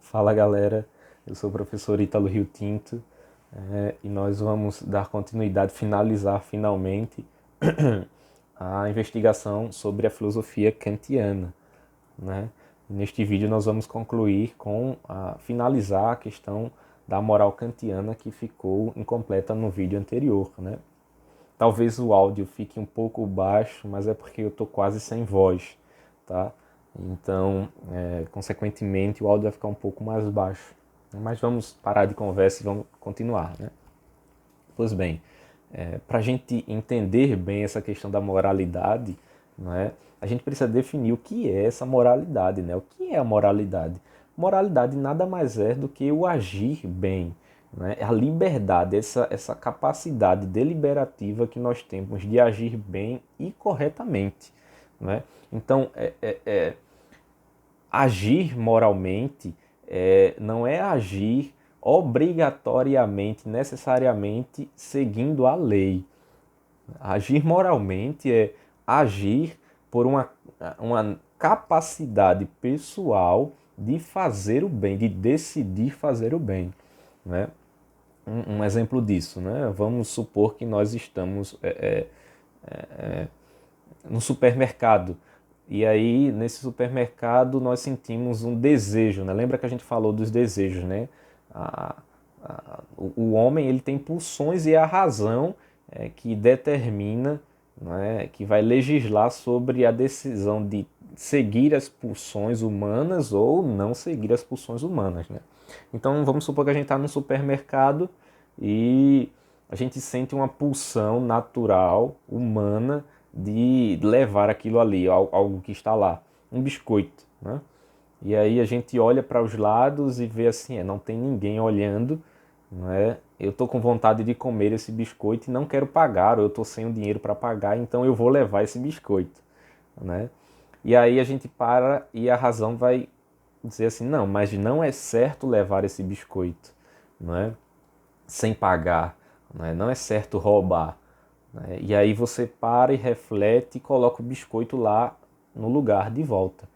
Fala galera, eu sou o professor Ítalo Rio Tinto e nós vamos dar continuidade, finalizar finalmente a investigação sobre a filosofia kantiana, né? Neste vídeo nós vamos concluir finalizar a questão da moral kantiana que ficou incompleta no vídeo anterior, né? Talvez o áudio fique um pouco baixo, mas é porque eu estou quase sem voz, tá? Então, consequentemente, o áudio vai ficar um pouco mais baixo. Mas vamos parar de conversa e vamos continuar, né? Pois bem, para a gente entender bem essa questão da moralidade, não é? A gente precisa definir o que é essa moralidade, né? O que é a moralidade? Moralidade nada mais é do que o agir bem, né? A liberdade, essa capacidade deliberativa que nós temos de agir bem e corretamente, né? Então, agir moralmente não é agir obrigatoriamente, necessariamente seguindo a lei. Agir moralmente é agir por uma capacidade pessoal de fazer o bem, de decidir fazer o bem, né? Um exemplo disso, né? Vamos supor que nós estamos no supermercado. E aí, nesse supermercado, nós sentimos um desejo, né? Lembra que a gente falou dos desejos, né? A, o homem ele tem pulsões e é a razão que determina, né, que vai legislar sobre a decisão de seguir as pulsões humanas ou não seguir as pulsões humanas, né? Então, vamos supor que a gente está no supermercado e a gente sente uma pulsão natural, humana, de levar aquilo ali, algo que está lá, um biscoito, né? E aí a gente olha para os lados e vê assim, não tem ninguém olhando, não é? Eu estou com vontade de comer esse biscoito e não quero pagar, ou eu estou sem o dinheiro para pagar, então eu vou levar esse biscoito, né? E aí a gente para e a razão vai dizer assim, não, mas não é certo levar esse biscoito, não é? Sem pagar, né? Não é certo roubar, né? E aí você para e reflete e coloca o biscoito lá no lugar de volta,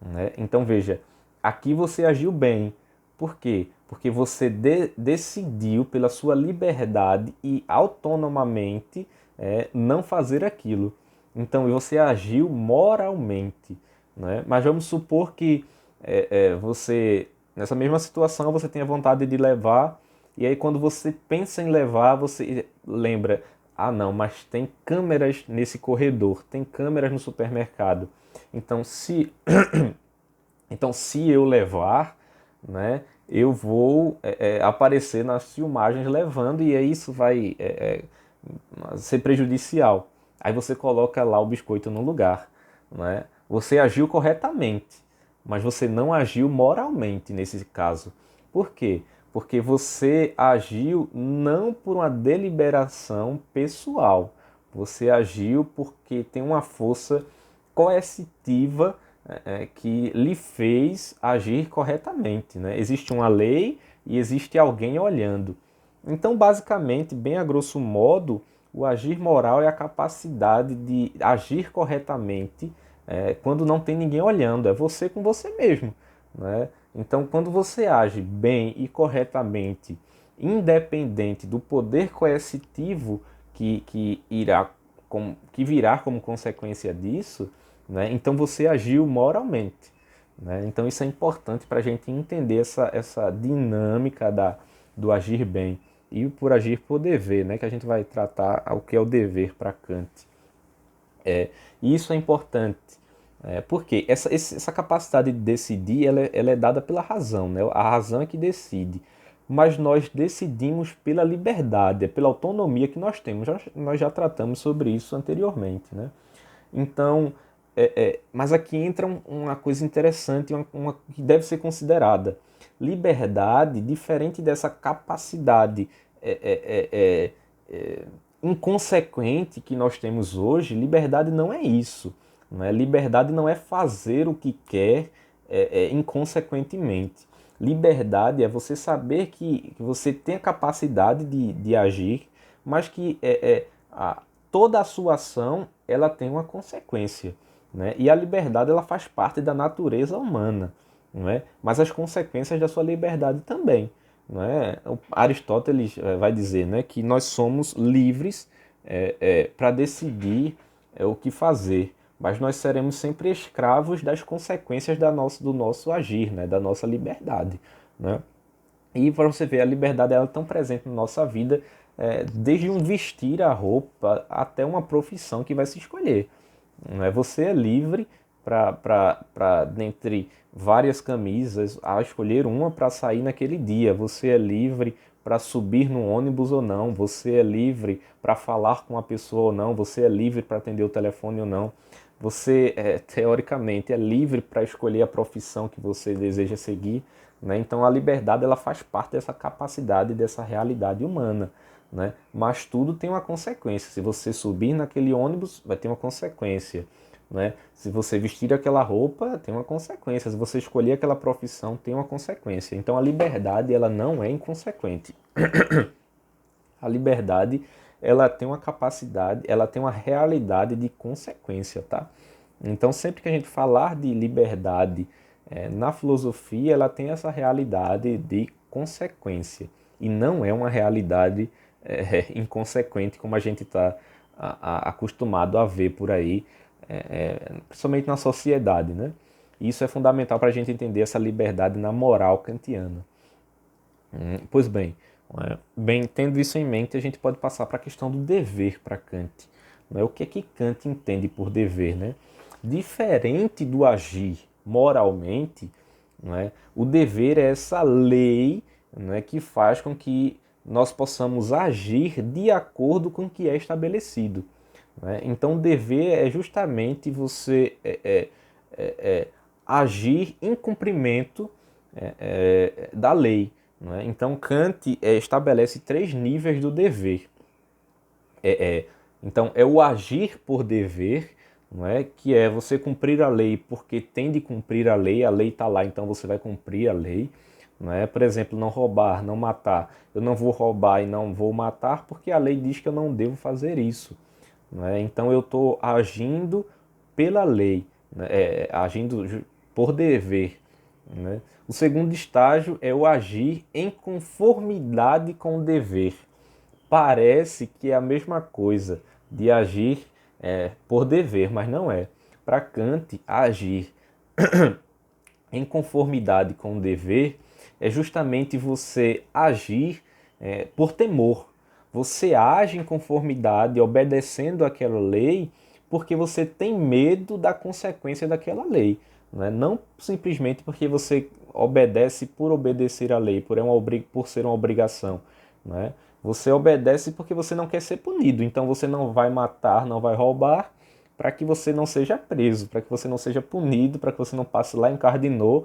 né? Então veja, aqui você agiu bem. Por quê? Porque você decidiu pela sua liberdade e autonomamente não fazer aquilo. Então você agiu moralmente, né? Mas vamos supor que você, nessa mesma situação, você tenha vontade de levar, e aí quando você pensa em levar, você lembra, ah não, mas tem câmeras nesse corredor, tem câmeras no supermercado. Então se eu levar, né, eu vou aparecer nas filmagens levando e aí isso vai ser prejudicial. Aí você coloca lá o biscoito no lugar, né? Você agiu corretamente, mas você não agiu moralmente nesse caso. Por quê? Porque você agiu não por uma deliberação pessoal. Você agiu porque tem uma força coercitiva que lhe fez agir corretamente, né? Existe uma lei e existe alguém olhando. Então, basicamente, bem a grosso modo, o agir moral é a capacidade de agir corretamente quando não tem ninguém olhando, é você com você mesmo, né? Então, quando você age bem e corretamente, independente do poder coercitivo que virá como consequência disso, né? Então você agiu moralmente, né? Então isso é importante para a gente entender essa dinâmica do agir bem e por agir por dever, né? Que a gente vai tratar o que é o dever para Kant. E isso é importante, porque essa capacidade de decidir ela é dada pela razão, né? A razão é que decide. Mas nós decidimos pela liberdade, pela autonomia que nós temos. Nós já tratamos sobre isso anteriormente, né? Então, mas aqui entra uma coisa interessante, uma que deve ser considerada. Liberdade, diferente dessa capacidade inconsequente que nós temos hoje, liberdade não é isso. Não é? Liberdade não é fazer o que quer inconsequentemente. Liberdade é você saber que você tem a capacidade de agir, mas que toda a sua ação ela tem uma consequência, né? E a liberdade ela faz parte da natureza humana, não é? Mas as consequências da sua liberdade também. Não é? Aristóteles vai dizer, né, que nós somos livres para decidir o que fazer, mas nós seremos sempre escravos das consequências do nosso agir, né, da nossa liberdade. Né? E para você ver, a liberdade ela é tão presente na nossa vida, desde um vestir a roupa até uma profissão que vai se escolher. Não é? Você é livre para, dentre várias camisas, a escolher uma para sair naquele dia. Você é livre para subir no ônibus ou não. Você é livre para falar com a pessoa ou não. Você é livre para atender o telefone ou não. Você, teoricamente, é livre para escolher a profissão que você deseja seguir. Né? Então, a liberdade ela faz parte dessa capacidade, dessa realidade humana. Né? Mas tudo tem uma consequência. Se você subir naquele ônibus, vai ter uma consequência. Né? Se você vestir aquela roupa, tem uma consequência. Se você escolher aquela profissão, tem uma consequência. Então a liberdade ela não é inconsequente. A liberdade ela tem uma capacidade, ela tem uma realidade de consequência, tá? Então sempre que a gente falar de liberdade na filosofia, ela tem essa realidade de consequência e não é uma realidade inconsequente como a gente está acostumado a ver por aí, principalmente na sociedade, né? Isso é fundamental para a gente entender essa liberdade na moral kantiana. Pois bem, tendo isso em mente, a gente pode passar para a questão do dever para Kant. Né? O que é que Kant entende por dever? Né? Diferente do agir moralmente, não é? O dever é essa lei, não é, que faz com que nós possamos agir de acordo com o que é estabelecido. Né? Então, o dever é justamente você agir em cumprimento da lei. Não é? Então, Kant estabelece três níveis do dever. Então, é o agir por dever, não é? Que é você cumprir a lei porque tem de cumprir a lei está lá, então você vai cumprir a lei. Não é? Por exemplo, não roubar, não matar. Eu não vou roubar e não vou matar porque a lei diz que eu não devo fazer isso. Não é? Então, eu estou agindo pela lei, né? Agindo por dever. Né? O segundo estágio é o agir em conformidade com o dever. Parece que é a mesma coisa de agir por dever, mas não é. Para Kant, agir em conformidade com o dever é justamente você agir por temor. Você age em conformidade, obedecendo aquela lei, porque você tem medo da consequência daquela lei. Né? Não simplesmente porque você obedece por obedecer a lei, por ser uma obrigação. Né? Você obedece porque você não quer ser punido. Então você não vai matar, não vai roubar, para que você não seja preso, para que você não seja punido, para que você não passe lá em Cardinô,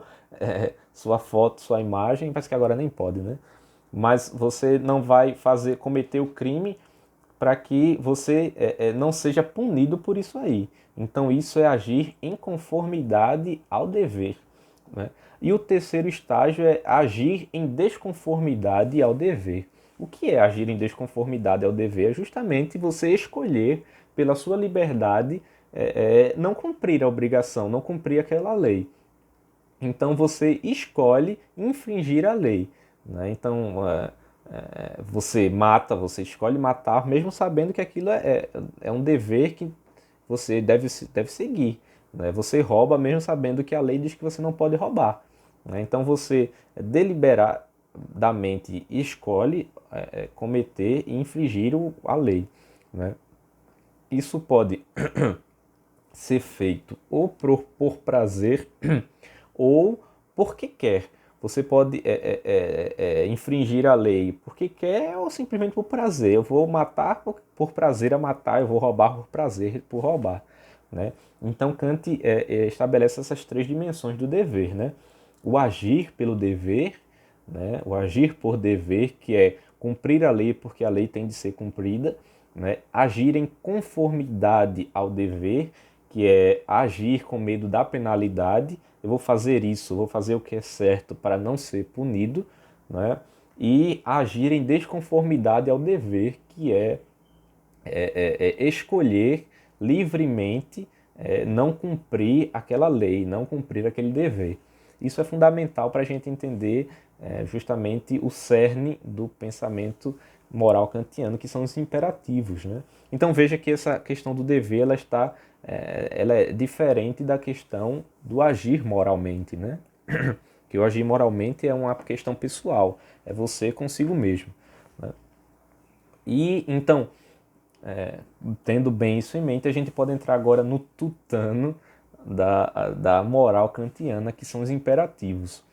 sua foto, sua imagem, parece que agora nem pode, né? Mas você não vai cometer o crime para que você não seja punido por isso aí. Então isso é agir em conformidade ao dever. Né? E o terceiro estágio é agir em desconformidade ao dever. O que é agir em desconformidade ao dever? É justamente você escolher, pela sua liberdade, não cumprir a obrigação, não cumprir aquela lei. Então você escolhe infringir a lei. Né? Então você mata, você escolhe matar, mesmo sabendo que aquilo é um dever que você deve seguir. Né? Você rouba mesmo sabendo que a lei diz que você não pode roubar. Né? Então você deliberadamente escolhe cometer e infringir a lei. Né? Isso pode ser feito ou por prazer ou porque quer. Você pode infringir a lei porque quer ou simplesmente por prazer. Eu vou matar por prazer a matar, eu vou roubar por prazer por roubar. Né? Então Kant estabelece essas três dimensões do dever. Né? O agir pelo dever, né? O agir por dever, que é cumprir a lei porque a lei tem de ser cumprida. Né? Agir em conformidade ao dever, que é agir com medo da penalidade. Eu vou fazer isso, vou fazer o que é certo para não ser punido, né? E agir em desconformidade ao dever, que é escolher livremente não cumprir aquela lei, não cumprir aquele dever. Isso é fundamental para a gente entender justamente o cerne do pensamento moral kantiano, que são os imperativos, né? Então veja que essa questão do dever ela é diferente da questão do agir moralmente, né? Que o agir moralmente é uma questão pessoal, é você consigo mesmo, né? E então, tendo bem isso em mente, a gente pode entrar agora no tutano da moral kantiana, que são os imperativos.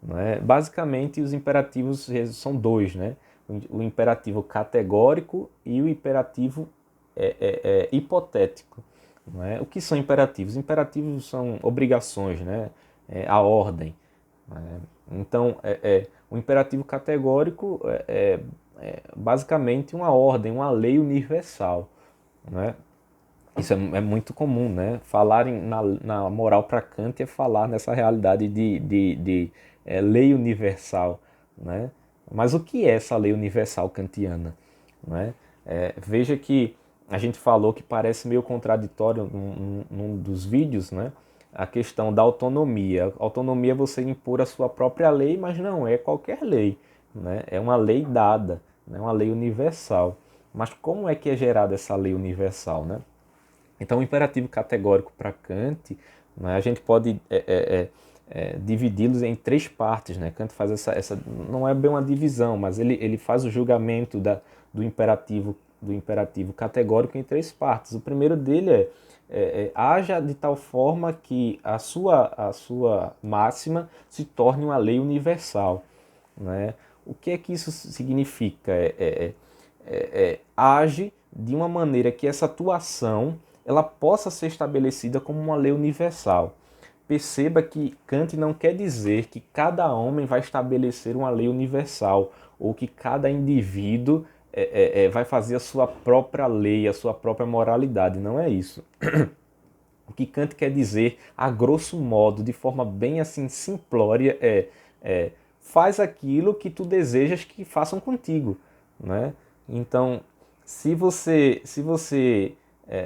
Né? Basicamente, os imperativos são dois, né? O imperativo categórico e o imperativo hipotético. Não é? O que são imperativos? Imperativos são obrigações, né? A ordem. Né? Então, o imperativo categórico é basicamente uma ordem, uma lei universal. Né? Isso é muito comum, né? Falar na moral para Kant é falar nessa realidade de lei universal, né? Mas o que é essa lei universal kantiana? Né? Veja que a gente falou que parece meio contraditório num dos vídeos, né? A questão da autonomia. Autonomia é você impor a sua própria lei, mas não é qualquer lei, né? É uma lei dada, né? Uma lei universal. Mas como é que é gerada essa lei universal, né? Então, o imperativo categórico para Kant, né, a gente pode dividi-los em três partes. Né? Kant faz não é bem uma divisão, mas ele faz o julgamento do imperativo categórico em três partes. O primeiro dele haja de tal forma que a sua máxima se torne uma lei universal. Né? O que é que isso significa? Age de uma maneira que essa atuação ela possa ser estabelecida como uma lei universal. Perceba que Kant não quer dizer que cada homem vai estabelecer uma lei universal ou que cada indivíduo vai fazer a sua própria lei, a sua própria moralidade. Não é isso. O que Kant quer dizer, a grosso modo, de forma bem assim simplória, faz aquilo que tu desejas que façam contigo, né? Então, se você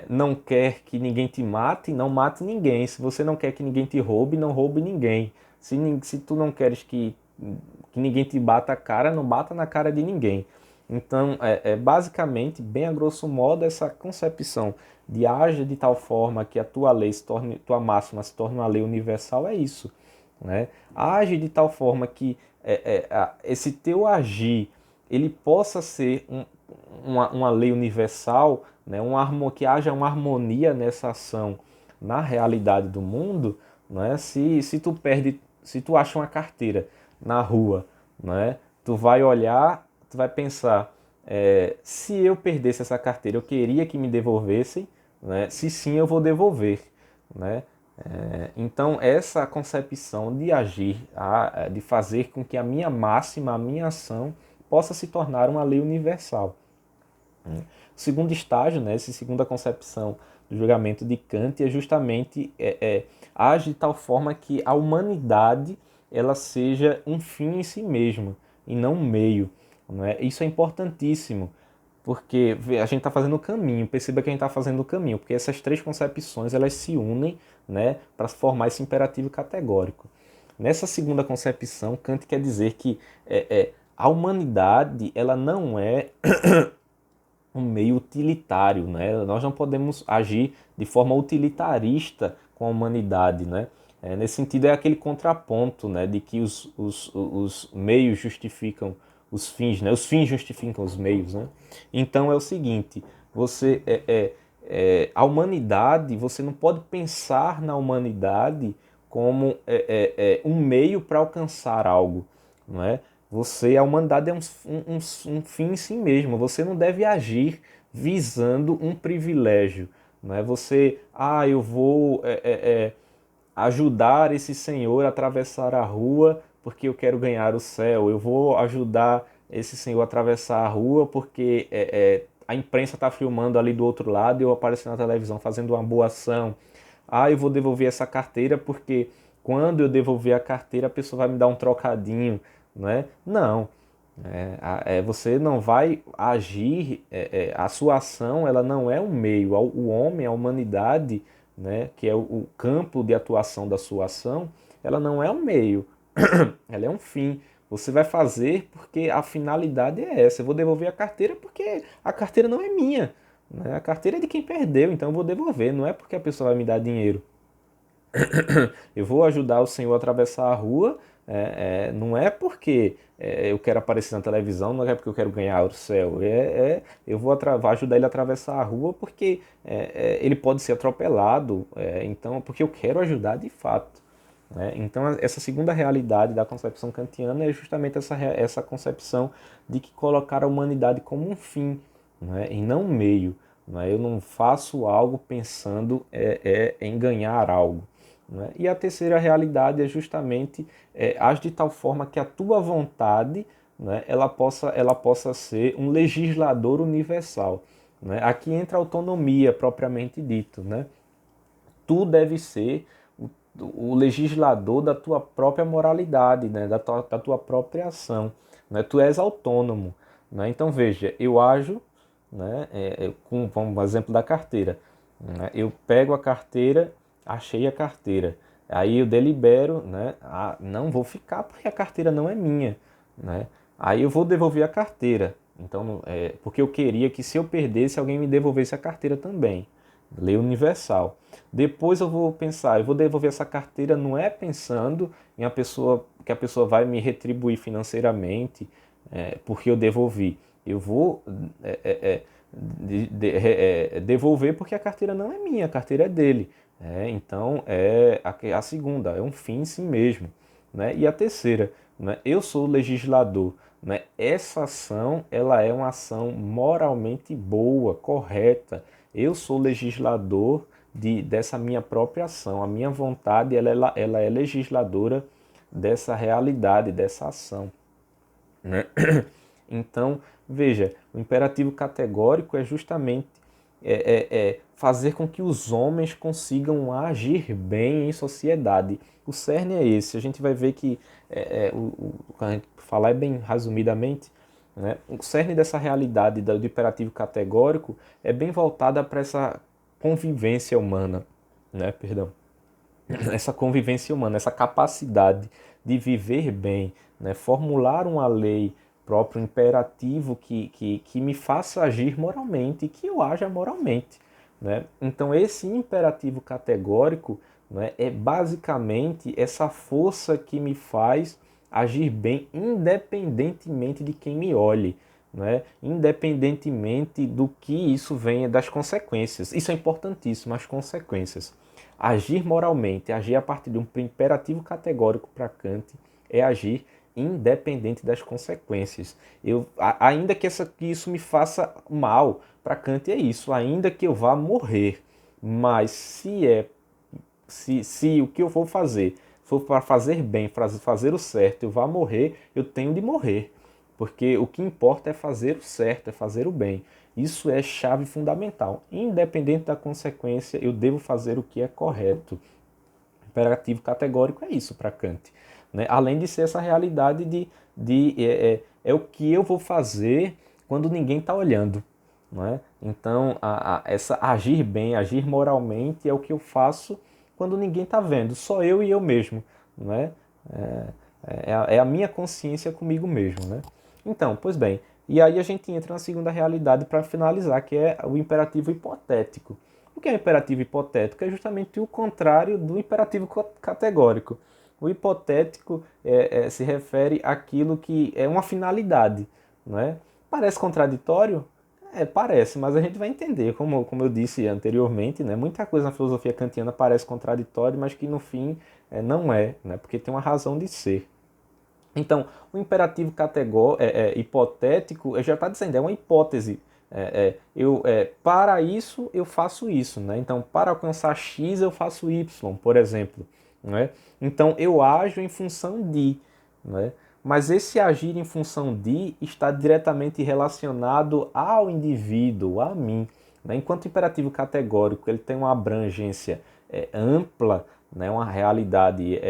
não quer que ninguém te mate, não mate ninguém. Se você não quer que ninguém te roube, não roube ninguém. Se tu não queres que ninguém te bata a cara, não bata na cara de ninguém. Então, basicamente, bem a grosso modo, essa concepção de age de tal forma que a tua lei se torne, tua máxima se torne uma lei universal, é isso. Né? Age de tal forma que esse teu agir ele possa ser uma lei universal, né? Que haja uma harmonia nessa ação na realidade do mundo. Né? Se tu acha uma carteira na rua, né? Tu vai olhar, tu vai pensar, se eu perdesse essa carteira, eu queria que me devolvessem, né? Se sim, eu vou devolver. Né? Então, essa concepção de agir, de fazer com que a minha máxima, a minha ação, possa se tornar uma lei universal. O segundo estágio, né, essa segunda concepção do julgamento de Kant é justamente age de tal forma que a humanidade ela seja um fim em si mesmo e não um meio. Não é? Isso é importantíssimo, porque a gente está fazendo o caminho, perceba que a gente está fazendo o caminho, porque essas três concepções elas se unem, né, para formar esse imperativo categórico. Nessa segunda concepção, Kant quer dizer que a humanidade ela não é um meio utilitário, né? Nós não podemos agir de forma utilitarista com a humanidade, né? Nesse sentido é aquele contraponto, né, de que os meios justificam os fins, né? Os fins justificam os meios, né? Então é o seguinte, a humanidade, você não pode pensar na humanidade como um meio para alcançar algo, não é? A humanidade é um fim em si mesmo. Você não deve agir visando um privilégio. Não é? Eu vou ajudar esse senhor a atravessar a rua porque eu quero ganhar o céu. Eu vou ajudar esse senhor a atravessar a rua porque a imprensa está filmando ali do outro lado e eu apareço na televisão fazendo uma boa ação. Eu vou devolver essa carteira porque quando eu devolver a carteira a pessoa vai me dar um trocadinho. Não é? Não. Você não vai agir, a sua ação ela não é um meio. O homem, a humanidade, né, que é o campo de atuação da sua ação, ela não é um meio, ela é um fim. Você vai fazer porque a finalidade é essa. Eu vou devolver a carteira porque a carteira não é minha, né? A carteira é de quem perdeu, então eu vou devolver. Não é porque a pessoa vai me dar dinheiro. Eu vou ajudar o senhor a atravessar a rua, não é porque eu quero aparecer na televisão, não é porque eu quero ganhar o céu. Eu vou ajudar ele a atravessar a rua porque ele pode ser atropelado, então porque eu quero ajudar de fato. Né? Então, essa segunda realidade da concepção kantiana é justamente essa concepção de que colocar a humanidade como um fim, né? E não um meio. Né? Eu não faço algo pensando em ganhar algo. Né? E a terceira realidade é justamente age de tal forma que a tua vontade, né, ela possa ser um legislador universal. Né? Aqui entra a autonomia propriamente dito. Né? Tu deve ser o legislador da tua própria moralidade, né? Da tua própria ação. Né? Tu és autônomo. Né? Então veja, eu ajo, né, com um exemplo da carteira. Né? Eu pego a carteira, achei a carteira. Aí eu delibero, né? Não vou ficar porque a carteira não é minha. Né? Aí eu vou devolver a carteira. Então, porque eu queria que se eu perdesse, alguém me devolvesse a carteira também. Lei universal. Depois eu vou pensar, eu vou devolver essa carteira não é pensando em a pessoa que a pessoa vai me retribuir financeiramente porque eu devolvi. Eu vou devolver porque a carteira não é minha, a carteira é dele. Então é a segunda, é um fim em si mesmo. Né? E a terceira, né? Eu sou o legislador. Né? Essa ação ela é uma ação moralmente boa, correta. Eu sou legislador dessa minha própria ação. A minha vontade ela é legisladora dessa realidade, dessa ação. Né? Então, veja, o imperativo categórico é justamente fazer com que os homens consigam agir bem em sociedade. O cerne é esse. A gente vai ver que, a gente falar é bem resumidamente, né? O cerne dessa realidade do imperativo categórico é bem voltada para essa convivência humana, né? Perdão. Essa convivência humana, essa capacidade de viver bem, né? Formular uma lei próprio, um imperativo que me faça agir moralmente e que eu haja moralmente. Né? Então, esse imperativo categórico, né, é basicamente essa força que me faz agir bem, independentemente de quem me olhe. Né? Independentemente do que isso venha das consequências. Isso é importantíssimo, as consequências. Agir moralmente, agir a partir de um imperativo categórico para Kant, é agir independente das consequências. Ainda que isso me faça mal, para Kant é isso, ainda que eu vá morrer, mas se o que eu vou fazer for para fazer bem, para fazer o certo, eu vá morrer, eu tenho de morrer. Porque o que importa é fazer o certo, é fazer o bem. Isso é chave fundamental. Independente da consequência, eu devo fazer o que é correto. Imperativo categórico é isso para Kant. Né? Além de ser essa realidade é o que eu vou fazer quando ninguém está olhando. Não é? Então, essa agir bem, agir moralmente é o que eu faço quando ninguém está vendo, só eu e eu mesmo. Não é? É a minha consciência comigo mesmo. Né? Então, pois bem, e aí a gente entra na segunda realidade para finalizar, que é o imperativo hipotético. O que é o imperativo hipotético? É justamente o contrário do imperativo categórico. O hipotético se refere àquilo que é uma finalidade. Não é? Parece contraditório? Parece, mas a gente vai entender. Como eu disse anteriormente, né? Muita coisa na filosofia kantiana parece contraditório, mas que no fim não é, né? Porque tem uma razão de ser. Então, o imperativo hipotético já está dizendo, é uma hipótese. Para isso, eu faço isso. Né? Então, para alcançar X, eu faço Y, por exemplo. Né? Então, eu ajo em função de. Né? Mas esse agir em função de está diretamente relacionado ao indivíduo, a mim. Né? Enquanto o imperativo categórico ele tem uma abrangência ampla, né? Uma realidade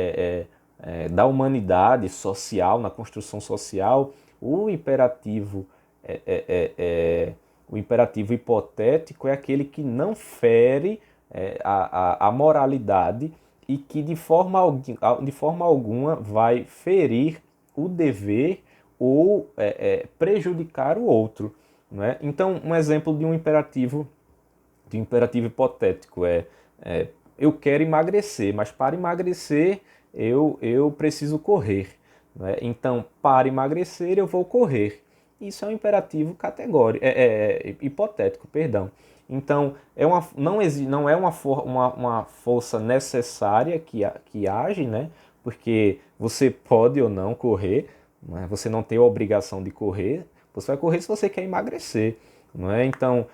da humanidade social, na construção social, o imperativo, o imperativo hipotético é aquele que não fere a moralidade e que de forma alguma vai ferir o dever ou prejudicar o outro. Não é? Então, um exemplo de um imperativo hipotético é eu quero emagrecer, mas para emagrecer eu preciso correr. Não é? Então, para emagrecer eu vou correr. Isso é um imperativo categórico, hipotético, perdão. Então, não é uma força necessária que age, né? Porque você pode ou não correr, né? Você não tem a obrigação de correr, você vai correr se você quer emagrecer, não é? Então,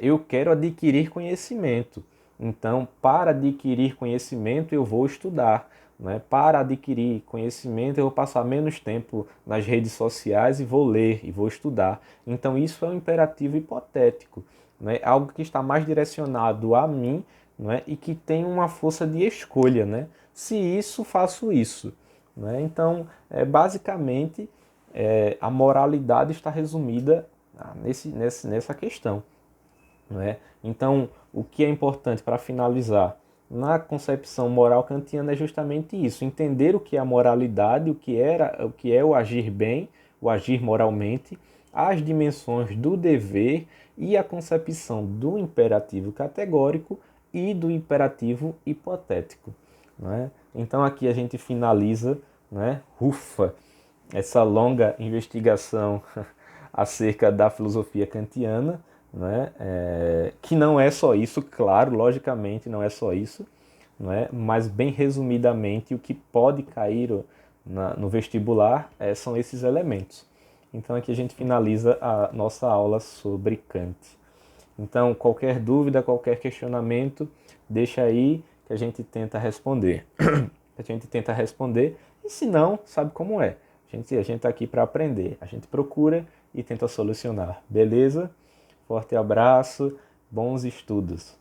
eu quero adquirir conhecimento. Então, para adquirir conhecimento, eu vou estudar. Né? Para adquirir conhecimento, eu vou passar menos tempo nas redes sociais e vou ler e vou estudar. Então, isso é um imperativo hipotético, né? Algo que está mais direcionado a mim, né? E que tem uma força de escolha. Né? Se isso, faço isso. Né? Então, basicamente, a moralidade está resumida nessa questão. Né? Então, o que é importante para finalizar? Na concepção moral kantiana é justamente isso, entender o que é a moralidade, o que é o agir bem, o agir moralmente, as dimensões do dever e a concepção do imperativo categórico e do imperativo hipotético. Né? Então aqui a gente finaliza, né, essa longa investigação acerca da filosofia kantiana, né? Que não é só isso, claro, logicamente não é só isso, né? Mas bem resumidamente o que pode cair no vestibular são esses elementos. Então aqui a gente finaliza a nossa aula sobre Kant. Então qualquer dúvida, qualquer questionamento, deixa aí que a gente tenta responder. A gente tenta responder e se não, sabe como é. A gente está aqui para aprender. A gente procura e tenta solucionar. Beleza? Forte abraço, bons estudos.